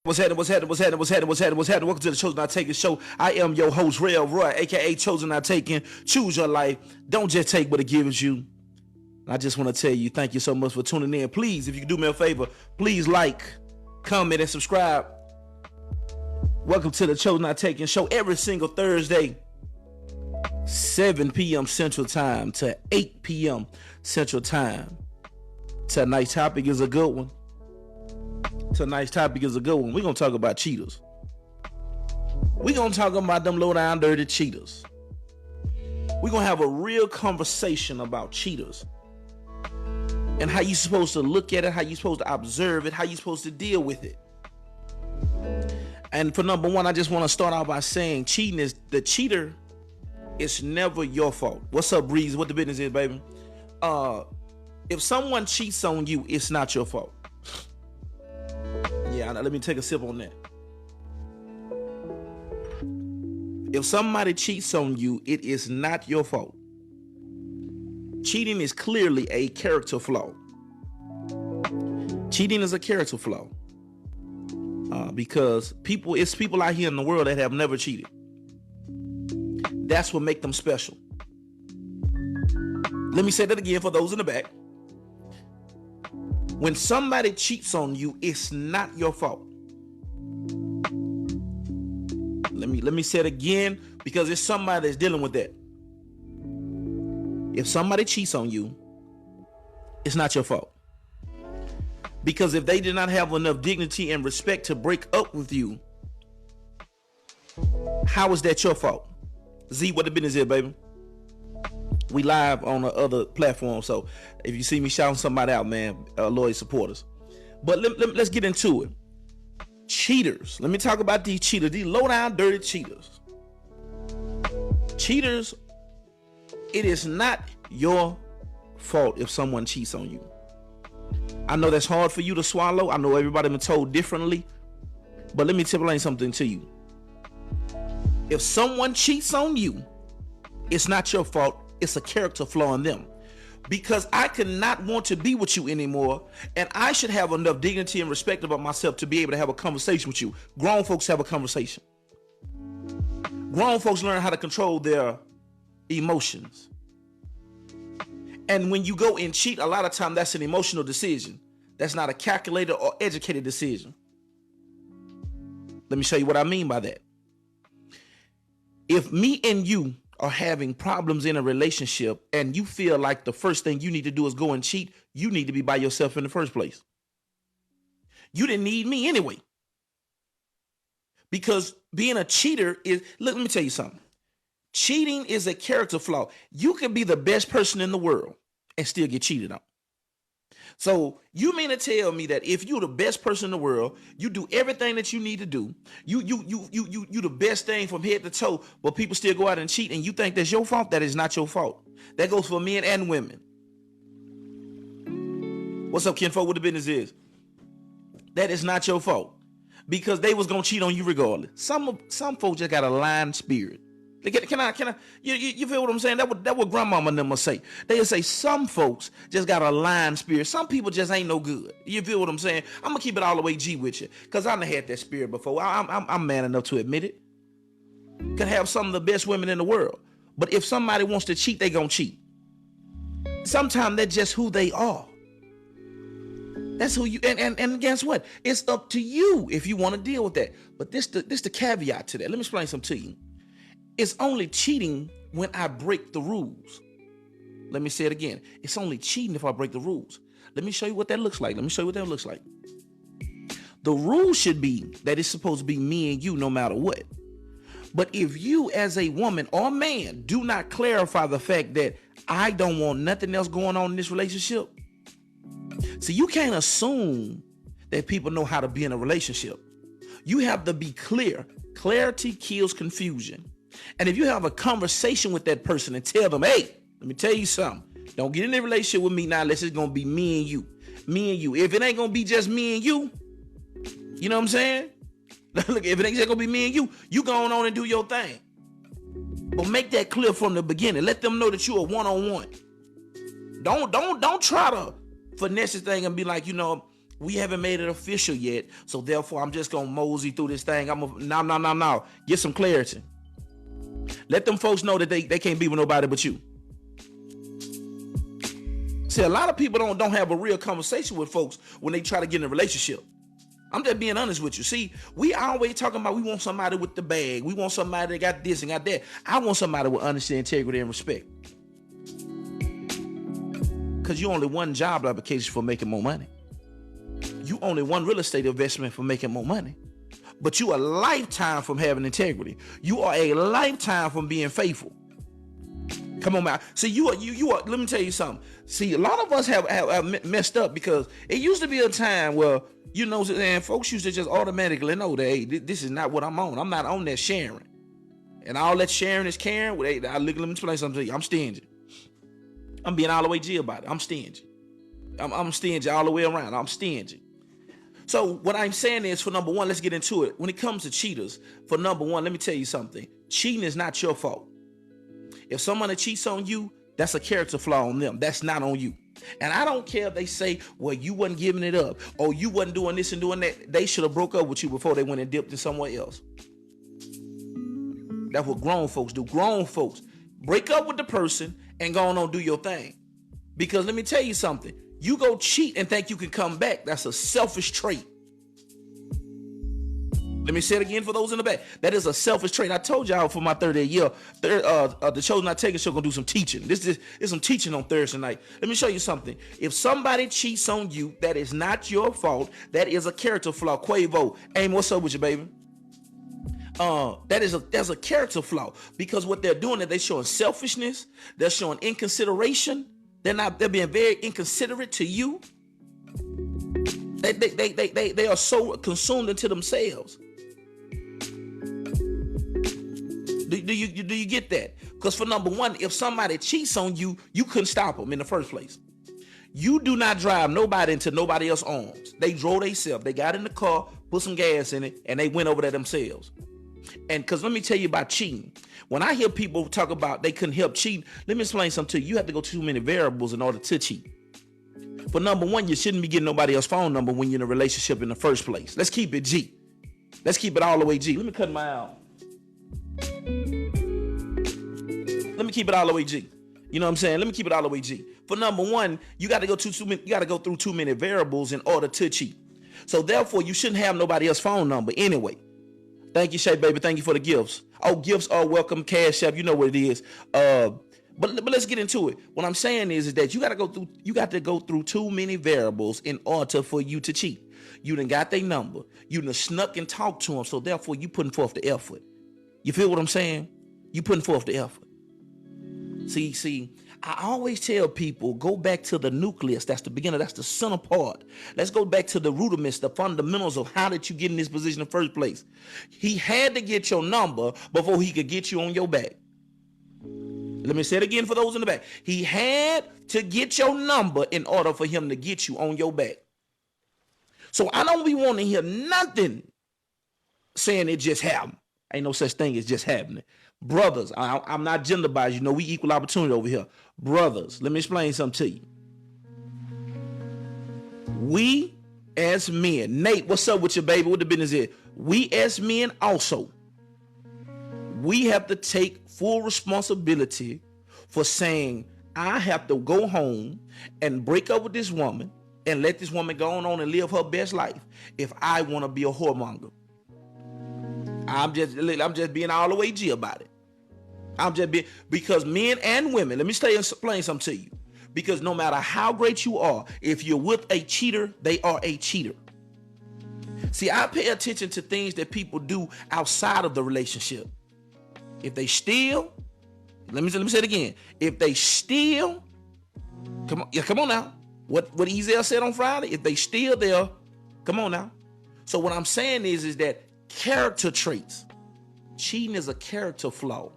What's happening? What's happening? What's happening? What's happening? What's happening? What's happening? Welcome to the Chosen Not Taken show. I am your host, Real Roy, aka Chosen Not Taken. Choose your life. Don't just take what it gives you. I just want to tell you, thank you so much for tuning in. Please, if you can do me a favor, please like, comment, and subscribe. Welcome to the Chosen Not Taken show every single Thursday, 7 p.m. Central Time to 8 p.m. Central Time. Tonight's topic is a good one. We're going to talk about cheaters. We're going to talk about them low down dirty cheaters. We're going to have a real conversation about cheaters and how you're supposed to look at it, how you're supposed to observe it, how you're supposed to deal with it. And for number one, I just want to start out by saying the cheater is never your fault. What's up, Breeze? What the business is, baby? If someone cheats on you, it's not your fault. Yeah, let me take a sip on that. If somebody cheats on you, it is not your fault. Cheating is clearly a character flaw. Cheating is a character flaw. Because it's people out here in the world that have never cheated. That's what makes them special. Let me say that again for those in the back. When somebody cheats on you, it's not your fault. Let me say it again because it's somebody that's dealing with that. If somebody cheats on you, it's not your fault. Because if they did not have enough dignity and respect to break up with you, how is that your fault? Z, what the business is, baby? We live on the other platform, so if you see me shouting somebody out, man, loyal supporters. But let's get into it. Cheaters. Let me talk about these cheaters, these low down dirty cheaters. Cheaters, it is not your fault if someone cheats on you. I know that's hard for you to swallow. I know everybody been told differently, but let me explain something to you. If someone cheats on you, it's not your fault. It's a character flaw in them. Because I cannot want to be with you anymore, and I should have enough dignity and respect about myself to be able to have a conversation with you. Grown folks have a conversation. Grown folks learn how to control their emotions. And when you go and cheat, a lot of time that's an emotional decision. That's not a calculated or educated decision. Let me show you what I mean by that. If me and you are having problems in a relationship and you feel like the first thing you need to do is go and cheat, you need to be by yourself in the first place. You didn't need me anyway. Because being a cheater is, look, let me tell you something. Cheating is a character flaw. You can be the best person in the world and still get cheated on. So you mean to tell me that if you're the best person in the world, you do everything that you need to do, you the best thing from head to toe, but people still go out and cheat and you think that's your fault? That is not your fault. That goes for men and women. What's up, kinfolk? What the business is? That is not your fault because they was gonna cheat on you regardless. Some folks just got a lying spirit. Can I? You feel what I'm saying? That what grandmama and them must say. They say some folks just got a lying spirit. Some people just ain't no good. You feel what I'm saying? I'm gonna keep it all the way G with you, cause I done had that spirit before. I'm man enough to admit it. Can have some of the best women in the world, but if somebody wants to cheat, they gonna cheat. Sometimes that's just who they are. That's who you and guess what? It's up to you if you want to deal with that. But this the caveat to that. Let me explain something to you. It's only cheating when I break the rules. Let me say it again. It's only cheating if I break the rules. Let me show you what that looks like. The rule should be that it's supposed to be me and you no matter what. But if you as a woman or man do not clarify the fact that I don't want nothing else going on in this relationship, so you can't assume that people know how to be in a relationship. You have to be clear. Clarity kills confusion. And if you have a conversation with that person and tell them, hey, let me tell you something. Don't get in a relationship with me now unless it's going to be me and you. Me and you. If it ain't going to be just me and you, you know what I'm saying? Look, if it ain't just going to be me and you go on and do your thing. But make that clear from the beginning. Let them know that you are one-on-one. Don't try to finesse this thing and be like, We haven't made it official yet, so therefore I'm just gonna mosey through this thing. No. Get some clarity. Let them folks know that they can't be with nobody but you. See, a lot of people don't have a real conversation with folks when they try to get in a relationship. I'm just being honest with you. See, we always talking about we want somebody with the bag. We want somebody that got this and got that. I want somebody with honesty, integrity, and respect. Because you only one job application for making more money. You only one real estate investment for making more money. But you a lifetime from having integrity. You are a lifetime from being faithful. Come on, man. See, you are. Let me tell you something. See, a lot of us have messed up because it used to be a time where, you know, and folks used to just automatically know that, hey, this is not what I'm on. I'm not on that sharing. And all that sharing is caring. Let me explain something to you. I'm stingy. I'm being all the way G about it. I'm stingy. I'm stingy all the way around. I'm stingy. So what I'm saying is, for number one, let's get into it. When it comes to cheaters, for number one, let me tell you something. Cheating is not your fault. If somebody cheats on you, that's a character flaw on them. That's not on you. And I don't care if they say, well, you wasn't giving it up, or you wasn't doing this and doing that. They should have broke up with you before they went and dipped in somewhere else. That's what grown folks do. Grown folks break up with the person and go on and do your thing. Because let me tell you something. You go cheat and think you can come back. That's a selfish trait. Let me say it again for those in the back. That is a selfish trait. I told y'all for my 30th year, the Chosen Not Taken show gonna do some teaching. This is some teaching on Thursday night. Let me show you something. If somebody cheats on you, that is not your fault. That is a character flaw. Quavo, Aim, what's up with you, baby? That's a character flaw, because what they're doing is they're showing selfishness. They're showing inconsideration. They're being very inconsiderate to you. They are so consumed into themselves. Do you get that? Because for number one, if somebody cheats on you, you couldn't stop them in the first place. You do not drive nobody into nobody else's arms. They drove themselves. They got in the car, put some gas in it, and they went over there themselves. And because let me tell you about cheating. When I hear people talk about they couldn't help cheating, let me explain something to you. You have to go too many variables in order to cheat. For number one, you shouldn't be getting nobody else's phone number when you're in a relationship in the first place. Let's keep it G. Let's keep it all the way G. Let me cut my out. Let me keep it all the way G. You know what I'm saying? Let me keep it all the way G. For number one, you got to go through too many variables in order to cheat. So therefore, you shouldn't have nobody else's phone number anyway. Thank you, Shay, baby. Thank you for the gifts. Oh, gifts are welcome. Cash App, you know what it is. But let's get into it. What I'm saying is that you got to go through too many variables in order for you to cheat. You done got their number. You done snuck and talked to them. So therefore, you putting forth the effort. You feel what I'm saying? You putting forth the effort. See, I always tell people, go back to the nucleus. That's the beginner. That's the center part. Let's go back to the rudiments, the fundamentals of how did you get in this position in the first place. He had to get your number before he could get you on your back. Let me say it again for those in the back. He had to get your number in order for him to get you on your back. So I don't be wanting to hear nothing saying it just happened. Ain't no such thing as just happening. Brothers, I'm not gender biased. You know, we equal opportunity over here. Brothers, let me explain something to you. We as men, Nate, what's up with your baby? What the business is? We as men also, we have to take full responsibility for saying, I have to go home and break up with this woman and let this woman go on and live her best life if I want to be a whoremonger. I'm just being all the way G about it. I'm just being, because men and women, let me explain something to you. Because no matter how great you are, if you're with a cheater, they are a cheater. See, I pay attention to things that people do outside of the relationship. If they steal, let me say it again. If they steal, come on now. What Ezel said on Friday, if they steal, they'll, come on now. So what I'm saying is that character traits. Cheating is a character flaw.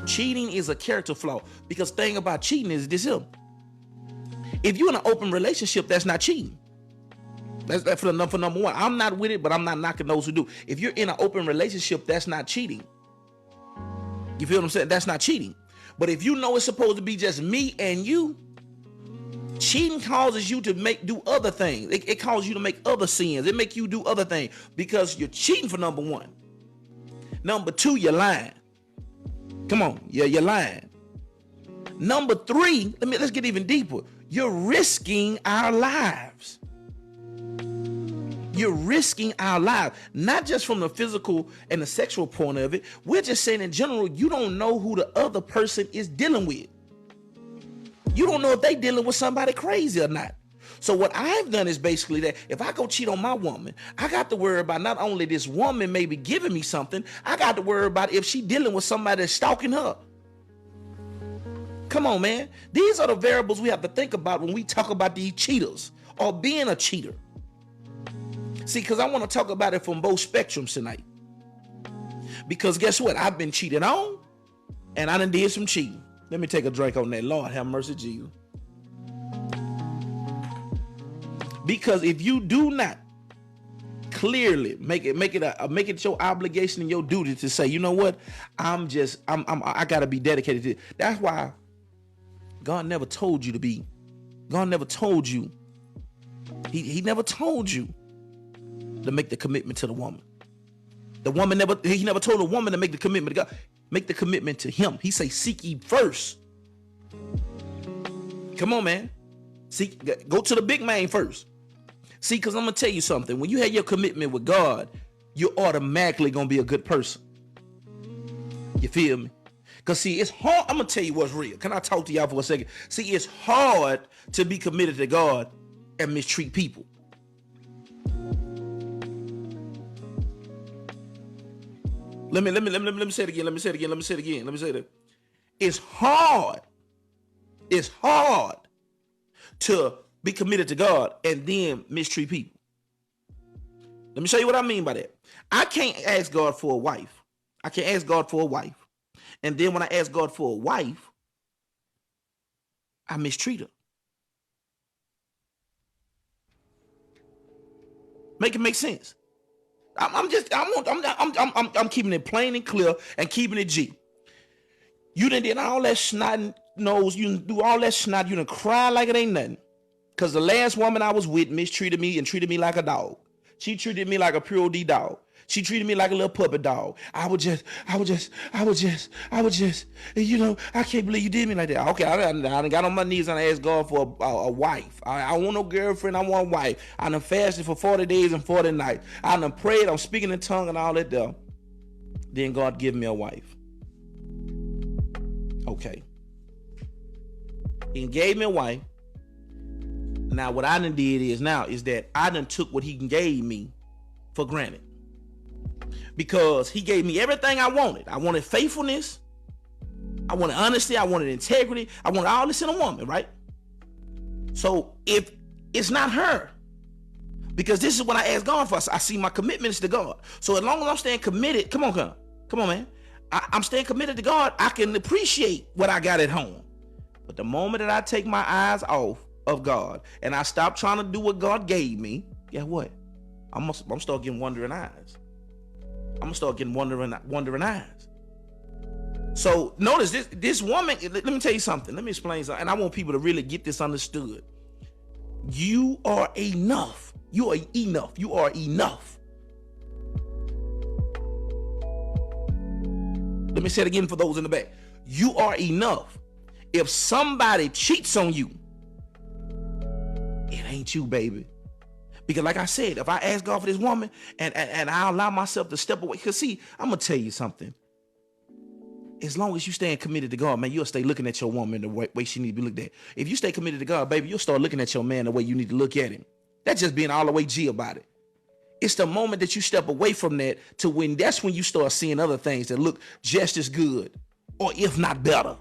Cheating is a character flaw, because the thing about cheating is this here. If you're in an open relationship, that's not cheating. That's for number one. I'm not with it, but I'm not knocking those who do. If you're in an open relationship, that's not cheating. You feel what I'm saying? That's not cheating. But if you know it's supposed to be just me and you, Cheating causes you to do other things. It causes you to make other sins. It make you do other things because you're cheating for number one. Number two, you're lying. Come on, you're lying. Number three, let's get even deeper. You're risking our lives. You're risking our lives, not just from the physical and the sexual point of it. We're just saying in general, you don't know who the other person is dealing with. You don't know if they dealing with somebody crazy or not. So what I've done is basically that if I go cheat on my woman, I got to worry about not only this woman maybe giving me something, I got to worry about if she dealing with somebody that's stalking her. Come on, man. These are the variables we have to think about when we talk about these cheaters or being a cheater. See, because I want to talk about it from both spectrums tonight. Because guess what? I've been cheated on and I done did some cheating. Let me take a drink on that. Lord have mercy, Jesus. Because if you do not clearly make it your obligation and your duty to say, you know what, I gotta be dedicated to it. That's why God never told you to be. God never told you. He never told you to make the commitment to the woman. He never told a woman to make the commitment to God. Make the commitment to him. He say, seek ye first. Come on, man. Go to the big man first. See, because I'm going to tell you something. When you have your commitment with God, you're automatically going to be a good person. You feel me? Because, see, it's hard. I'm going to tell you what's real. Can I talk to y'all for a second? See, it's hard to be committed to God and mistreat people. Let me say it again. Let me say it. It's hard. It's hard to be committed to God and then mistreat people. Let me show you what I mean by that. I can't ask God for a wife. I can't ask God for a wife. And then when I ask God for a wife, I mistreat her. Make it make sense. I'm keeping it plain and clear and keeping it G. You done all that snot nose. You done do all that snot. You done cry like it ain't nothing. Because the last woman I was with mistreated me and treated me like a dog. She treated me like a pure D dog. She treated me like a little puppet dog. I would just, you know, I can't believe you did me like that. Okay, I done got on my knees and I asked God for a wife. I want no girlfriend, I want a wife. I done fasted for 40 days and 40 nights. I done prayed, I'm speaking in tongue and all that there. Then God give me a wife. Okay. He gave me a wife. Now what I done did is that I done took what he gave me for granted. Because he gave me everything I wanted. I wanted faithfulness. I wanted honesty. I wanted integrity. I wanted all this in a woman, right? So if it's not her, because this is what I asked God for. I see my commitments to God. So as long as I'm staying committed, come on, man. I'm staying committed to God. I can appreciate what I got at home. But the moment that I take my eyes off of God and I stop trying to do what God gave me, guess what? I'm start getting wandering eyes. I'm gonna start getting wandering eyes. So notice this woman. Let me tell you something. Let me explain something. And I want people to really get this understood. You are enough. You are enough. You are enough. Let me say it again for those in the back. You are enough. If somebody cheats on you, it ain't you, baby. Because like I said, if I ask God for this woman and I allow myself to step away, because see, I'm going to tell you something. As long as you staying committed to God, man, you'll stay looking at your woman the way she need to be looked at. If you stay committed to God, baby, you'll start looking at your man the way you need to look at him. That's just being all the way G about it. It's the moment that you step away from that to when that's when you start seeing other things that look just as good or if not better.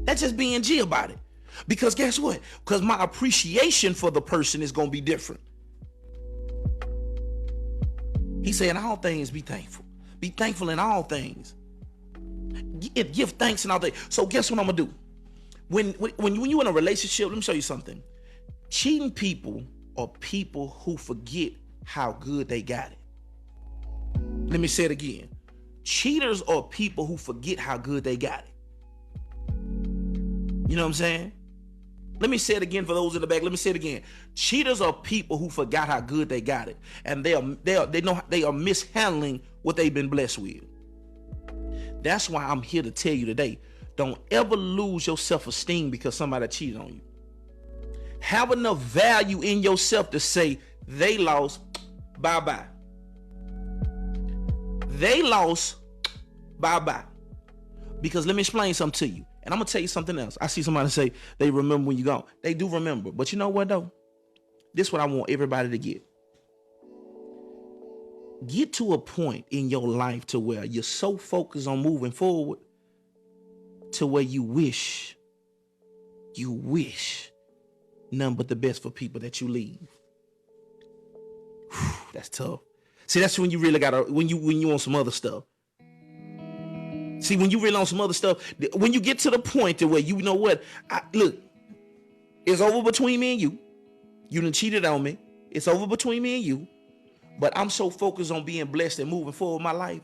That's just being G about it. Because guess what? Because my appreciation for the person is going to be different. He said, in all things, be thankful. Be thankful in all things. Give thanks in all things. So guess what I'm going to do? When you're in a relationship, let me show you something. Cheating people are people who forget how good they got it. Let me say it again. Cheaters are people who forget how good they got it. You know what I'm saying? Let me say it again for those in the back. Let me say it again. Cheaters are people who forgot how good they got it, and they are mishandling what they've been blessed with. That's why I'm here to tell you today, don't ever lose your self-esteem because somebody cheated on you. Have enough value in yourself to say, they lost, bye-bye. They lost, bye-bye. Because let me explain something to you. And I'm going to tell you something else. I see somebody say they remember when you gone. They do remember. But you know what, though? This is what I want everybody to get. Get to a point in your life to where you're so focused on moving forward to where you wish none but the best for people that you leave. Whew, that's tough. See, that's when you really when you on some other stuff. See, when you really on some other stuff, when you get to the point to where you know what, look, it's over between me and you. You done cheated on me. It's over between me and you. But I'm so focused on being blessed and moving forward in my life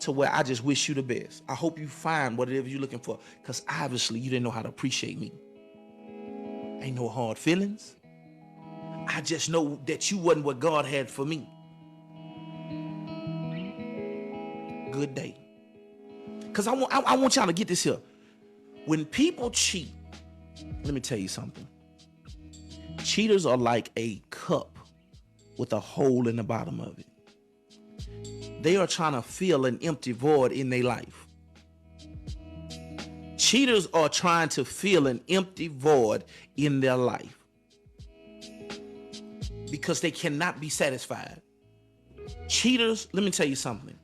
to where I just wish you the best. I hope you find whatever you're looking for, because obviously you didn't know how to appreciate me. Ain't no hard feelings. I just know that you wasn't what God had for me. Good day. Because I want y'all to get this here. When people cheat, let me tell you something. Cheaters are like a cup with a hole in the bottom of it. They are trying to fill an empty void in their life. Cheaters are trying to fill an empty void in their life because they cannot be satisfied. Cheaters, let me tell you something.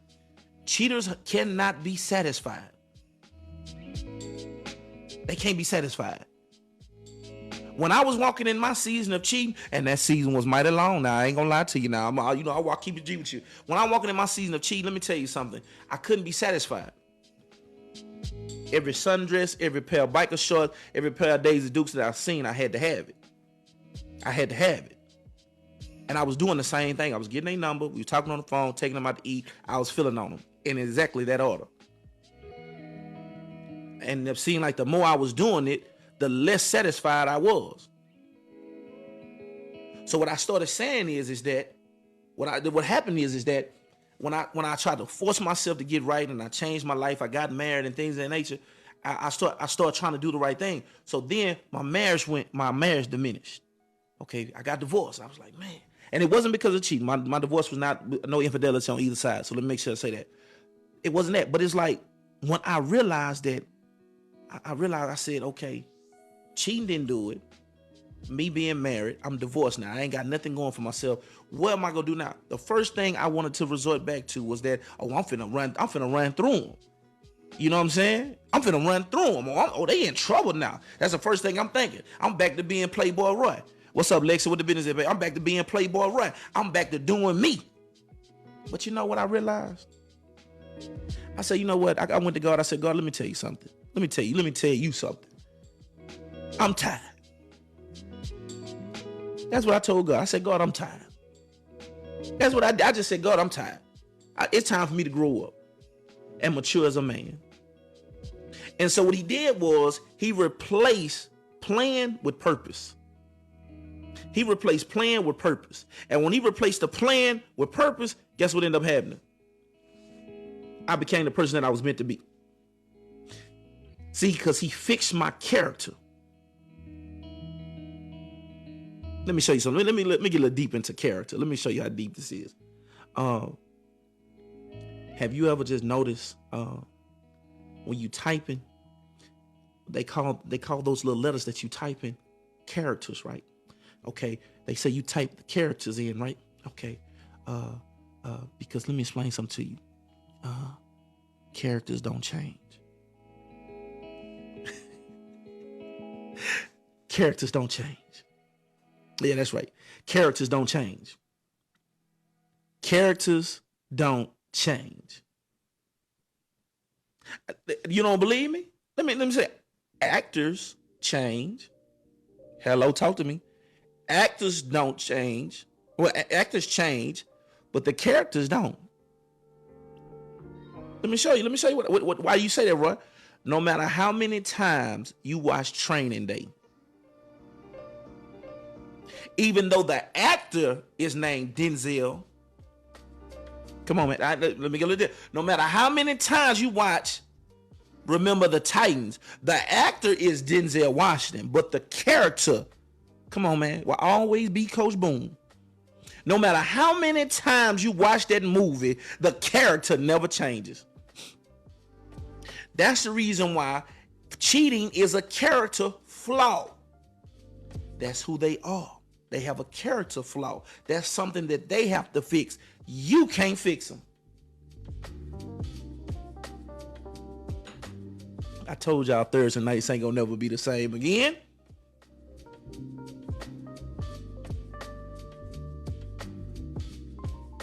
Cheaters cannot be satisfied. They can't be satisfied. When I was walking in my season of cheating, and that season was mighty long now, I ain't gonna lie to you now. I walk keep it G with you. When I'm walking in my season of cheating, let me tell you something. I couldn't be satisfied. Every sundress, every pair of biker shorts, every pair of Daisy Dukes that I've seen, I had to have it. I had to have it. And I was doing the same thing. I was getting a number. We were talking on the phone, taking them out to eat. I was filling on them in exactly that order. And it seemed like the more I was doing it, the less satisfied I was. So what I started saying is that what happened is that when I tried to force myself to get right and I changed my life, I got married and things of that nature, I started trying to do the right thing. So then my marriage diminished. Okay, I got divorced. I was like, man. And it wasn't because of cheating. My divorce was not no infidelity on either side. So let me make sure I say that. It wasn't that. But it's like when I realized that, I said, okay, cheating didn't do it. Me being married, I'm divorced now. I ain't got nothing going for myself. What am I gonna do now? The first thing I wanted to resort back to was that, I'm finna run through them. You know what I'm saying? I'm finna run through them. They in trouble now. That's the first thing I'm thinking. I'm back to being Playboy Roy. What's up, Lexi? What the business is, baby? I'm back to being Playboy Roy. I'm back to doing me. But you know what I realized? I said, you know what? I went to God. I said, God, let me tell you something. Let me tell you something. I'm tired. That's what I told God. I said, God, I'm tired. That's what I just said, God, I'm tired. It's time for me to grow up and mature as a man. And so what he did was he replaced plan with purpose. He replaced plan with purpose. And when he replaced the plan with purpose, guess what ended up happening? I became the person that I was meant to be. See, because he fixed my character. Let me show you something. Let me get a little deep into character. Let me show you how deep this is. Have you ever just noticed when you typing, they call those little letters that you type in characters, right? Okay, they say you type the characters in, right? Okay, because let me explain something to you. Characters don't change. Characters don't change. Yeah, that's right. Characters don't change. Characters don't change. You don't believe me? Let me say, actors change. Hello, talk to me. Actors don't change. Well, actors change, but the characters don't. Let me show you why you say that, Roy. No matter how many times you watch Training Day, even though the actor is named Denzel. Come on, man. Let me get a little bit. No matter how many times you watch Remember the Titans, the actor is Denzel Washington, but the character, come on, man, will always be Coach Boone. No matter how many times you watch that movie, the character never changes. That's the reason why cheating is a character flaw. That's who they are. They have a character flaw. That's something that they have to fix. You can't fix them. I told y'all Thursday nights ain't gonna never be the same again.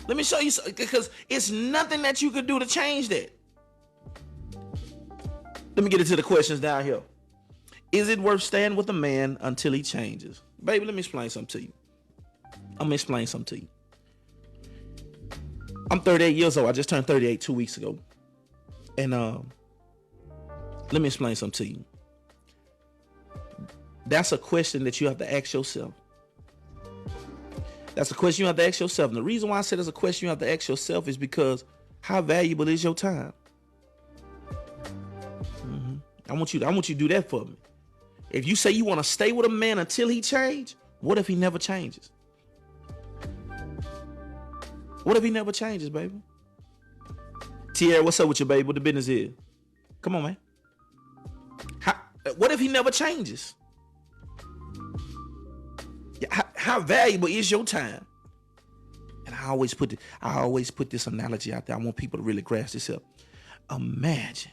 Let me show you something, because it's nothing that you could do to change that. Let me get into the questions down here. Is it worth staying with a man until he changes? Baby, let me explain something to you. I'm gonna explain something to you. I'm 38 years old. I just turned 38 2 weeks ago. And let me explain something to you. That's a question that you have to ask yourself. That's a question you have to ask yourself. And the reason why I said it's a question you have to ask yourself is because how valuable is your time? I want you to do that for me. If you say you want to stay with a man until he changes, what if he never changes? What if he never changes, baby? Tierra, what's up with you, baby? What the business is? Come on, man. What if he never changes? How valuable is your time? And I always put this analogy out there. I want people to really grasp this up. Imagine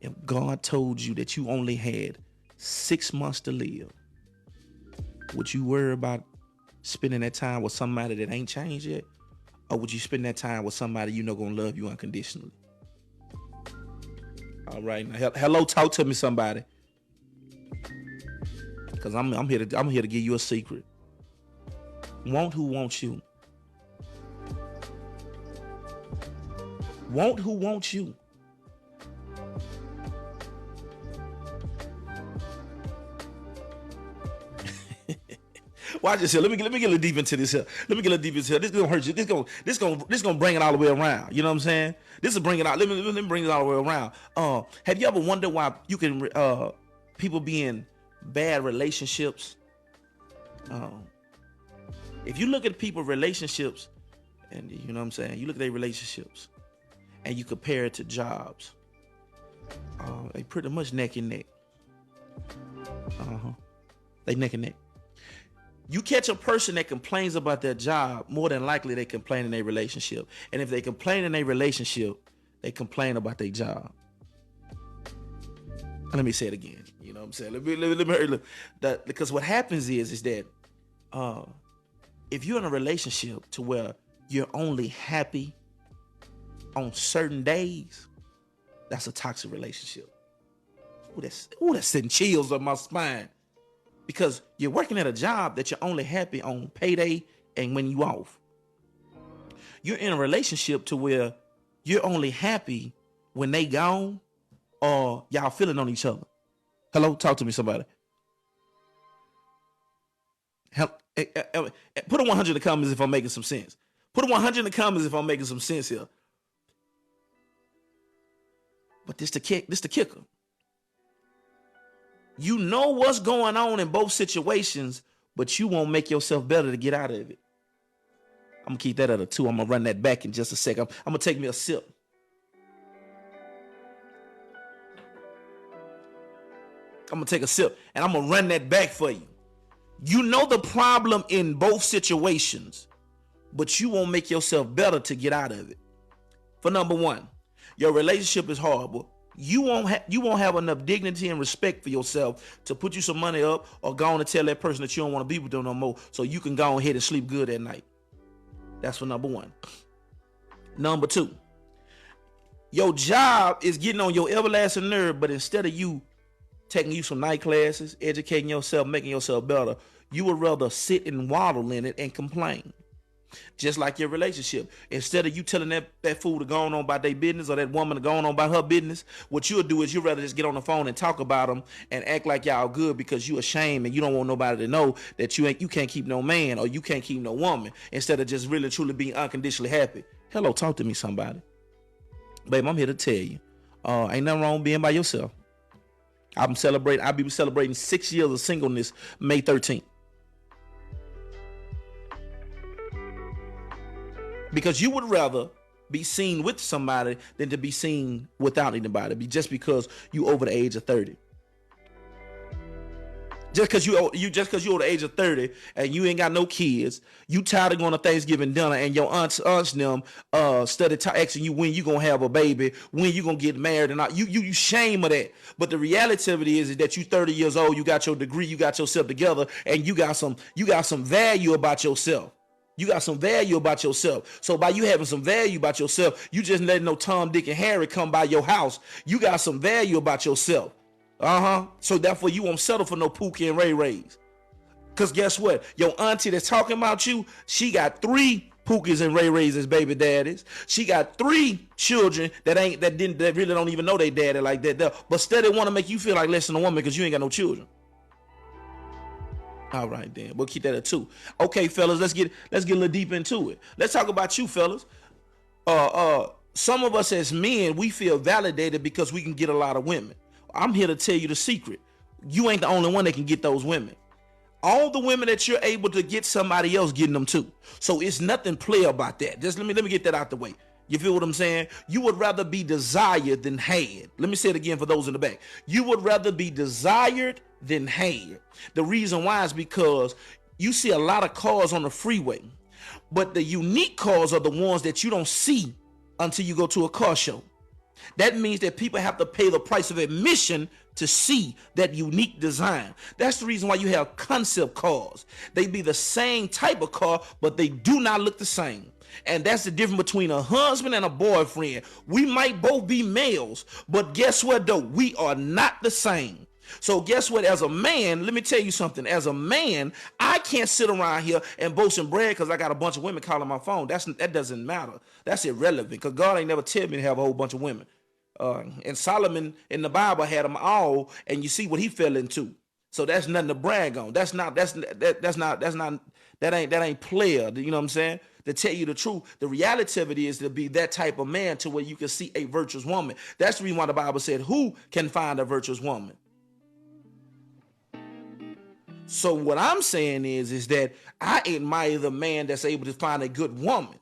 if God told you that you only had 6 months to live. Would you worry about spending that time with somebody that ain't changed yet? Or would you spend that time with somebody you know gonna love you unconditionally? All right, now hello, talk to me, somebody. Because I'm here to give you a secret. Want who wants you. Want who wants you. Watch this here. Let me get a little deep into this here. This is gonna hurt you. This gonna bring it all the way around. You know what I'm saying? This will bring it out. Let me bring it all the way around. Have you ever wondered why you can people be in bad relationships? If you look at people's relationships, and you know what I'm saying, you look at their relationships, and you compare it to jobs, they pretty much neck and neck. They neck and neck. You catch a person that complains about their job, more than likely they complain in their relationship. And if they complain in their relationship, they complain about their job. Let me say it again. You know what I'm saying? Let me look. Because what happens is that if you're in a relationship to where you're only happy on certain days, that's a toxic relationship. That's sending chills up my spine. Because you're working at a job that you're only happy on payday and when you off. You're in a relationship to where you're only happy when they gone or y'all feeling on each other. Hello, talk to me, somebody. Put a 100 in the comments if I'm making some sense. Put a 100 in the comments if I'm making some sense here. But this the kicker. You know what's going on in both situations, but you won't make yourself better to get out of it. I'm going to keep that at a 2. I'm going to run that back in just a second. I'm going to take me a sip. I'm going to take a sip, and I'm going to run that back for you. You know the problem in both situations, but you won't make yourself better to get out of it. For number one, your relationship is horrible. You won't have enough dignity and respect for yourself to put you some money up or go on and tell that person that you don't want to be with them no more so you can go ahead and sleep good at night. That's for number one. Number two, your job is getting on your everlasting nerve, but instead of you taking you some night classes, educating yourself, making yourself better, you would rather sit and waddle in it and complain. Just like your relationship. Instead of you telling that fool to go on about their business or that woman to go on about her business, what you'll do is you'd rather just get on the phone and talk about them and act like y'all good because you ashamed and you don't want nobody to know that you can't keep no man or you can't keep no woman, instead of just really truly being unconditionally happy. Hello, talk to me, somebody. Babe, I'm here to tell you, ain't nothing wrong being by yourself. I'll be celebrating 6 years of singleness May 13th. Because you would rather be seen with somebody than to be seen without anybody, just because you over the age of 30. Just because you over the age of 30 and you ain't got no kids, you tired of going to Thanksgiving dinner and your aunts them study asking you when you gonna have a baby, when you gonna get married, and all. You shame of that. But the reality of it is that you 30 years old, you got your degree, you got yourself together, and you got some value about yourself. You got some value about yourself. So by you having some value about yourself, you just letting no Tom, Dick, and Harry come by your house. You got some value about yourself. So therefore you won't settle for no Pookie and Ray Rays. Because guess what? Your auntie that's talking about you, she got 3 Pookies and Ray Rays as baby daddies. She got 3 children that really don't even know they daddy like that. But still they want to make you feel like less than a woman because you ain't got no children. All right, then we'll keep that at 2. Okay, fellas, let's get a little deep into it. Let's talk about you, fellas. Some of us as men, we feel validated because we can get a lot of women. I'm here to tell you the secret. You ain't the only one that can get those women. All the women that you're able to get, somebody else getting them too. So it's nothing play about that. Just let me get that out the way. You feel what I'm saying? You would rather be desired than had. Let me say it again for those in the back. You would rather be desired than had. The reason why is because you see a lot of cars on the freeway, but the unique cars are the ones that you don't see until you go to a car show. That means that people have to pay the price of admission to see that unique design. That's the reason why you have concept cars. They be the same type of car, but they do not look the same. And that's the difference between a husband and a boyfriend. We might both be males, but guess what though? We are not the same. So guess what? As a man, let me tell you something. As a man, I can't sit around here and boast and brag because I got a bunch of women calling my phone. That doesn't matter. That's irrelevant because God ain't never tell me to have a whole bunch of women. And Solomon in the Bible had them all, and you see what he fell into. So that's nothing to brag on. That ain't player. You know what I'm saying? To tell you the truth, the reality of it is to be that type of man to where you can see a virtuous woman. That's the reason why the Bible said, "Who can find a virtuous woman?" So what I'm saying is that I admire the man that's able to find a good woman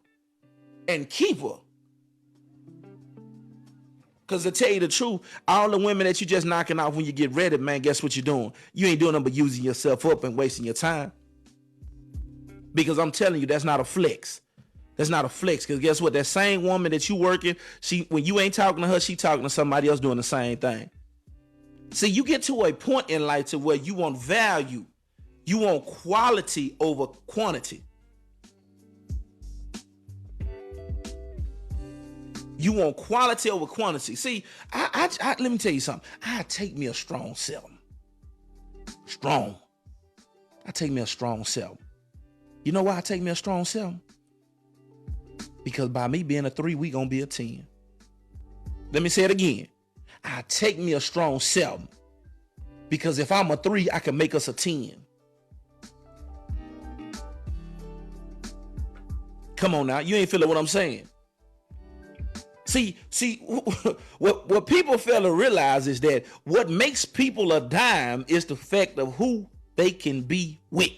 and keep her. Because to tell you the truth, all the women that you just knocking off when you get ready, man, guess what you're doing? You ain't doing nothing but using yourself up and wasting your time. Because I'm telling you, that's not a flex. That's not a flex. Because guess what? That same woman that you working, when you ain't talking to her, she talking to somebody else doing the same thing. See, you get to a point in life to where you want value. You want quality over quantity. You want quality over quantity. See, I let me tell you something. I take me a strong seven. Strong. I take me a strong seven. You know why I take me a strong seven? Because by me being a 3, we gonna be a 10. Let me say it again. I take me a strong 7. Because if I'm a 3, I can make us a 10. Come on now, you ain't feeling what I'm saying. See, what people fail to realize is that what makes people a dime is the fact of who they can be with.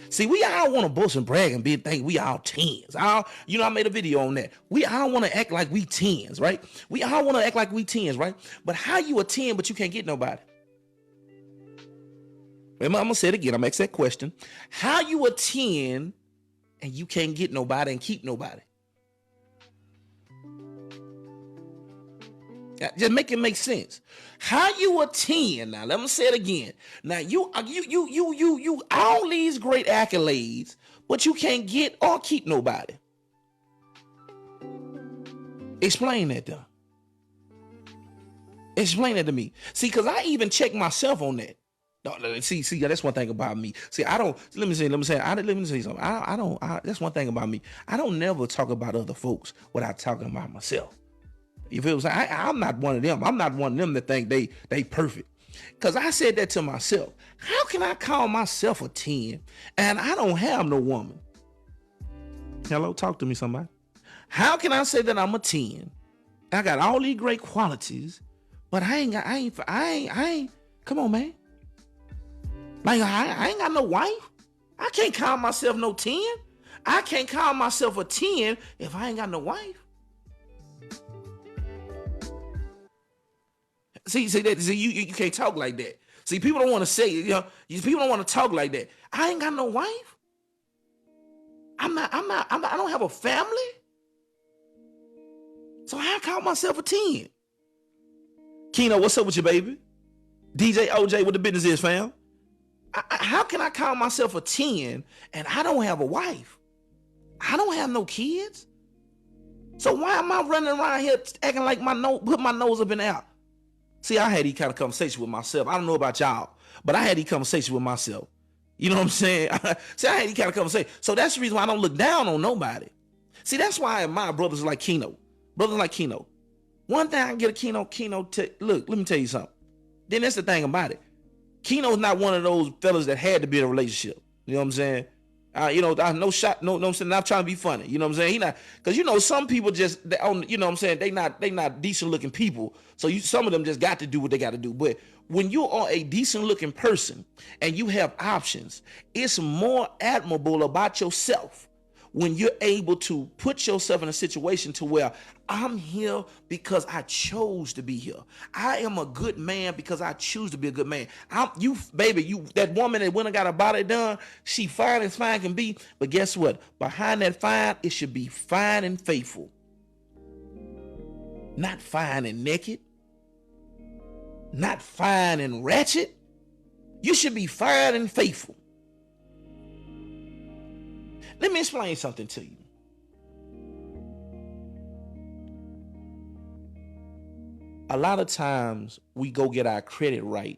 See, we all want to boast and brag and think we all 10s. I made a video on that. We all want to act like we 10s, right? We all want to act like we 10s, right? But how you a 10 but you can't get nobody? I'm gonna say it again. I'm gonna ask that question. How you a 10 and you can't get nobody and keep nobody? Just make it make sense. How you a 10 now? Let me say it again. Now you all these great accolades, but you can't get or keep nobody. Explain that though. Explain that to me. See, because I even check myself on that. No, see, that's one thing about me. See, I don't. Let me say something. I don't. That's one thing about me. I don't never talk about other folks without talking about myself. You feel what I'm saying? I'm not one of them. I'm not one of them that think they perfect. Cause I said that to myself. How can I call myself a 10 and I don't have no woman? Hello, talk to me, somebody. How can I say that I'm a 10? I got all these great qualities, but I ain't. Come on, man. Like I ain't got no wife. I can't call myself no 10. I can't call myself a 10 if I ain't got no wife. See, you can't talk like that. See, people don't want to say, people don't want to talk like that. I ain't got no wife. I don't have a family. So I call myself a 10. Keno, what's up with you, baby? DJ OJ, what the business is, fam? How can I call myself a 10 and I don't have a wife? I don't have no kids. So why am I running around here acting like put my nose up in the air? See, I had these kind of conversations with myself. I don't know about y'all, but I had these conversations with myself. You know what I'm saying? See, I had these kind of conversations. So that's the reason why I don't look down on nobody. See, that's why I admire brothers like Keno. Brothers like Keno. One thing I can get a Keno, look, let me tell you something. Then that's the thing about it. Keno's not one of those fellas that had to be in a relationship. You know what I'm saying? No shot, no, I'm saying, not trying to be funny. You know what I'm saying? He not, because some people just, you know what I'm saying, they not decent looking people. So some of them just got to do what they got to do. But when you are a decent looking person and you have options, it's more admirable about yourself when you're able to put yourself in a situation to where I'm here because I chose to be here. I am a good man because I choose to be a good man. That woman that went and got her body done, she fine as fine can be. But guess what? Behind that fine, it should be fine and faithful. Not fine and naked. Not fine and ratchet. You should be fine and faithful. Let me explain something to you. A lot of times we go get our credit right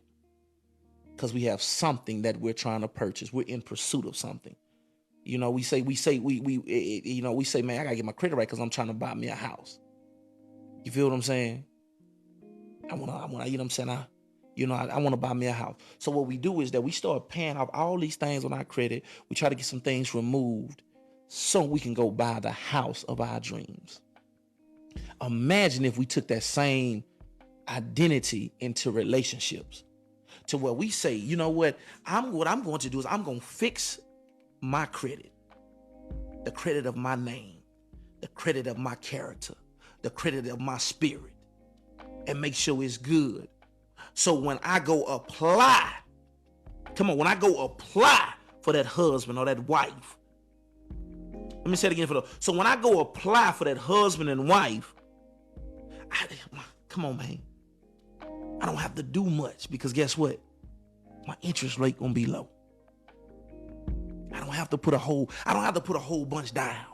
because we have something that we're trying to purchase. We're in pursuit of something. We say, man, I gotta get my credit right because I'm trying to buy me a house. You feel what I'm saying? I want to, you know what I'm saying? I want to buy me a house. So what we do is that we start paying off all these things on our credit. We try to get some things removed so we can go buy the house of our dreams. Imagine if we took that same identity into relationships to where we say, you know what I'm going to do is I'm going to fix my credit, the credit of my name, the credit of my character, the credit of my spirit, and make sure it's good. So when I go apply for that husband or that wife, let me say it again so when I go apply for that husband and wife, come on, man, I don't have to do much because guess what? My interest rate gonna be low. I don't have to put a whole bunch down.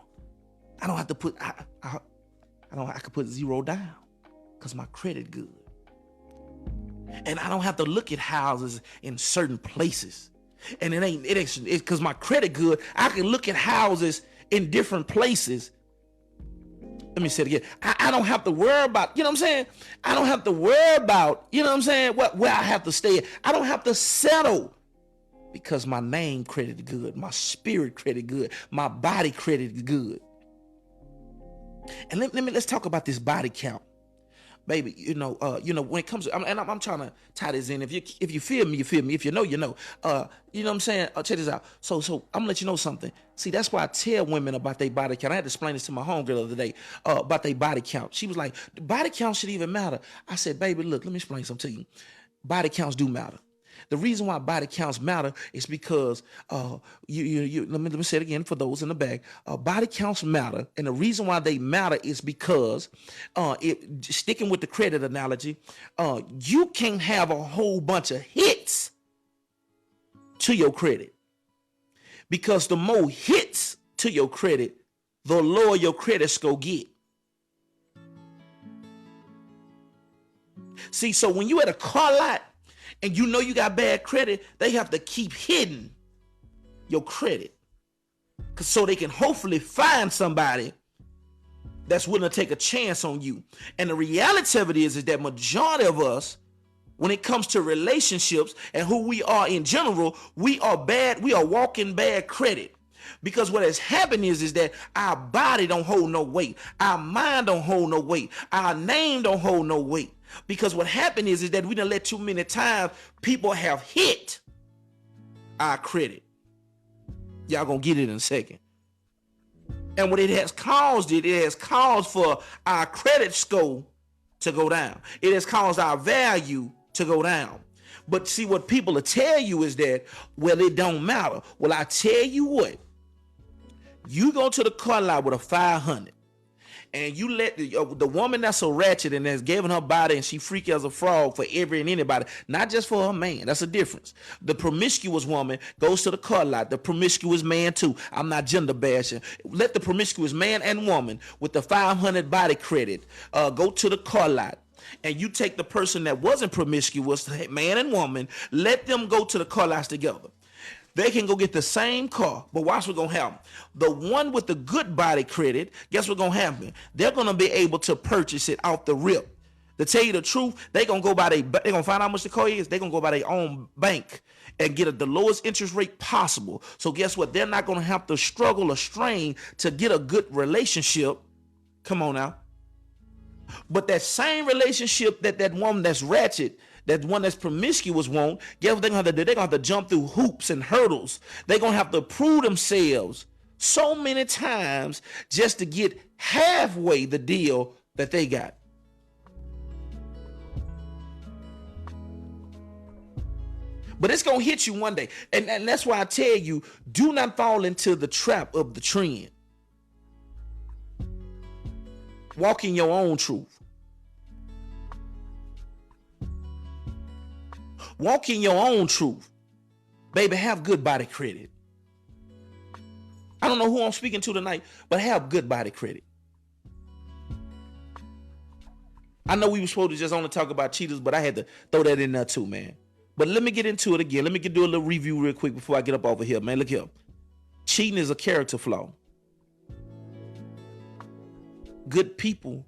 I don't have to put, I could put zero down because my credit good. And I don't have to look at houses in certain places. And it ain't because my credit good. I can look at houses in different places. Let me say it again. I don't have to worry about, you know what I'm saying? I don't have to worry about, you know what I'm saying, where I have to stay. I don't have to settle because my name credit good, my spirit credit good, my body credit good. And let's talk about this body count. Baby, when it comes to, I'm trying to tie this in. If you feel me, you feel me. If you know, you know. You know what I'm saying? Check this out. So I'm gonna let you know something. See, that's why I tell women about their body count. I had to explain this to my homegirl the other day about their body count. She was like, the body count should even matter. I said, baby, look, let me explain something to you. Body counts do matter. The reason why body counts matter is because let me say it again for those in the back. Body counts matter, and the reason why they matter is because sticking with the credit analogy, you can't have a whole bunch of hits to your credit, because the more hits to your credit, the lower your credit score get. See, so when you at a car lot and you know you got bad credit, they have to keep hidden your credit so they can hopefully find somebody that's willing to take a chance on you. And the reality of it is that majority of us, when it comes to relationships and who we are in general, we are walking bad credit. Because what has happened is that our body don't hold no weight. Our mind don't hold no weight. Our name don't hold no weight. Because what happened is that we done let too many times people have hit our credit. Y'all gonna get it in a second. And what it has caused for our credit score to go down. It has caused our value to go down. But see, what people will tell you is that, well, it don't matter. Well, I tell you what, you go to the car lot with a 500 and you let the woman that's so ratchet and that's giving her body and she freaky as a frog for every and anybody, not just for her man. That's a difference. The promiscuous woman goes to the car lot. The promiscuous man too. I'm not gender bashing. Let the promiscuous man and woman with the 500 body credit go to the car lot. And you take the person that wasn't promiscuous, man and woman, let them go to the car lots together. They can go get the same car, but watch what's gonna happen. The one with the good body credit, guess what's gonna happen? They're gonna be able to purchase it off the rip. To tell you the truth, they're gonna find out how much the car is. They're gonna go by their own bank and get the lowest interest rate possible. So guess what? They're not gonna have to struggle or strain to get a good relationship. Come on now. But that same relationship that woman that's ratchet, that one that's promiscuous won't, guess what they're gonna have to do? They're gonna have to jump through hoops and hurdles. They're gonna have to prove themselves so many times just to get halfway the deal that they got. But it's gonna hit you one day. And that's why I tell you, do not fall into the trap of the trend. Walk in your own truth. Walk in your own truth. Baby, have good body credit. I don't know who I'm speaking to tonight, but have good body credit. I know we were supposed to just only talk about cheaters, but I had to throw that in there too, man. But let me get into it again. Let me do a little review real quick before I get up over here, man. Look here. Cheating is a character flaw. Good people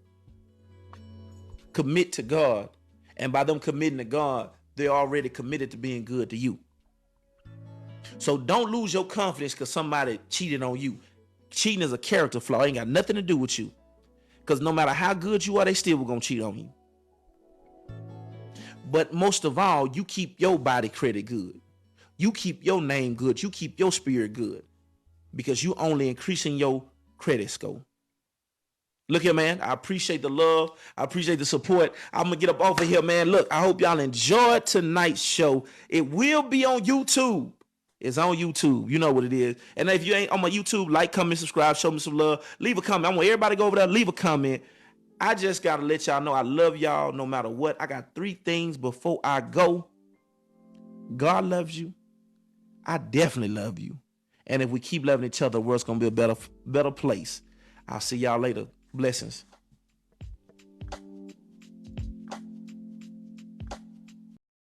commit to God, and by them committing to God, they're already committed to being good to you. So don't lose your confidence because somebody cheated on you. Cheating is a character flaw. It ain't got nothing to do with you. Because no matter how good you are, they still gonna cheat on you. But most of all, you keep your body credit good. You keep your name good. You keep your spirit good. Because you only increasing your credit score. Look here, man. I appreciate the love. I appreciate the support. I'm going to get up off of here, man. Look, I hope y'all enjoyed tonight's show. It will be on YouTube. It's on YouTube. You know what it is. And if you ain't on my YouTube, like, comment, subscribe, show me some love. Leave a comment. I want everybody to go over there, leave a comment. I just got to let y'all know I love y'all no matter what. I got 3 things before I go. God loves you. I definitely love you. And if we keep loving each other, the world's going to be a better place. I'll see y'all later. Blessings.